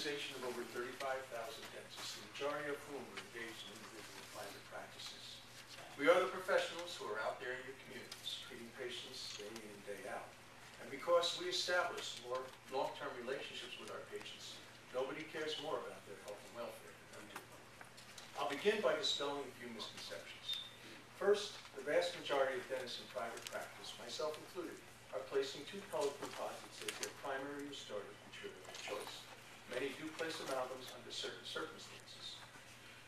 organization of over 35,000 dentists, the majority of whom are engaged in individual and private practices. We are the professionals who are out there in your communities, treating patients day in and day out. And because we establish more long-term relationships with our patients, nobody cares more about their health and welfare than we do. I'll begin by dispelling a few misconceptions. First, the vast majority of dentists in private practice, myself included, are placing two-colored composites as their primary restorative material of choice. Many do place amalgams under certain circumstances.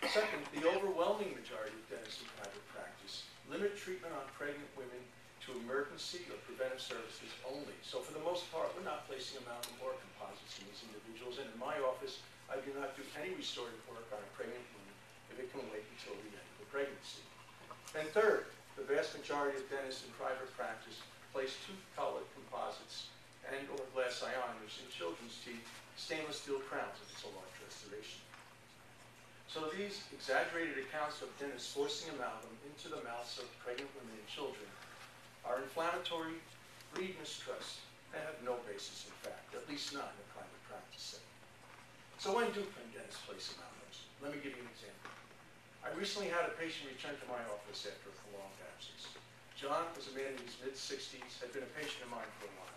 Second, the overwhelming majority of dentists in private practice limit treatment on pregnant women to emergency or preventive services only. So for the most part, we're not placing amalgam or composites in these individuals. And in my office, I do not do any restorative work on a pregnant woman if it can wait until the end of the pregnancy. And third, the vast majority of dentists in private practice place two-colored composites and or glass ionomers in children's teeth, stainless steel crowns if it's a large restoration. So these exaggerated accounts of dentists forcing amalgam into the mouths of pregnant women and children are inflammatory, breed mistrust, and have no basis in fact, at least not in a private practice setting. So when do dentists place amalgams? Let me give you an example. I recently had a patient return to my office after a prolonged absence. John was a man in his mid-60s, had been a patient of mine for a while.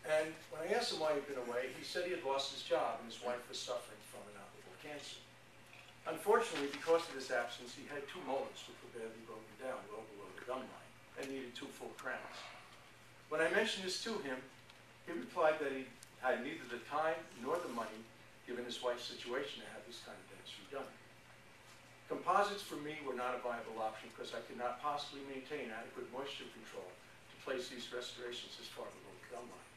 And when I asked him why he'd been away, he said he had lost his job and his wife was suffering from inoperable cancer. Unfortunately, because of this absence, he had two molars which were badly broken down well below the gum line and needed two full crowns. When I mentioned this to him, he replied that he had neither the time nor the money, given his wife's situation, to have this kind of dentistry done. Composites for me were not a viable option because I could not possibly maintain adequate moisture control to place these restorations as far below the gum line.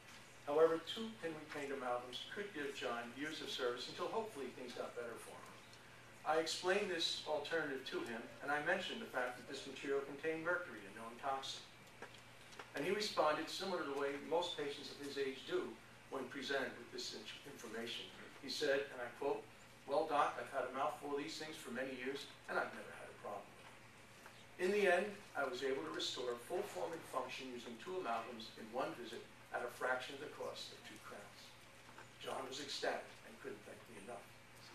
However, two pin-retained amalgams could give John years of service until hopefully things got better for him. I explained this alternative to him, and I mentioned the fact that this material contained mercury, a known toxin. And he responded similar to the way most patients of his age do when presented with this information. He said, and I quote, "Well, Doc, I've had a mouthful of these things for many years, and I've never had a problem with them." In the end, I was able to restore full form and function using two amalgams in one visit at a fraction of the cost of two crowns. John was ecstatic and couldn't thank me enough.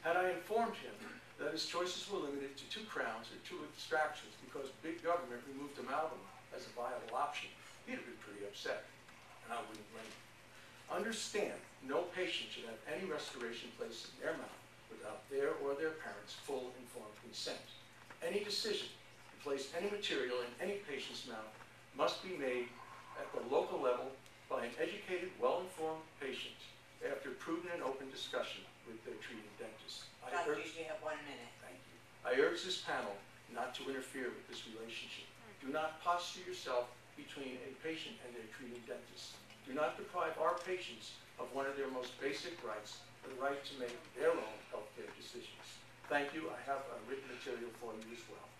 Had I informed him that his choices were limited to two crowns or two extractions because big government removed amalgam as a viable option, he'd have been pretty upset, and I wouldn't blame him. Understand, no patient should have any restoration placed in their mouth without their or their parents' full informed consent. Any decision to place any material in any patient's mouth must be made at the local level by an educated, well-informed patient after prudent and open discussion with their treating dentist. Doctor, you have 1 minute. Thank you. I urge this panel not to interfere with this relationship. Do not posture yourself between a patient and their treating dentist. Do not deprive our patients of one of their most basic rights, the right to make their own healthcare decisions. Thank you. I have written material for you as well.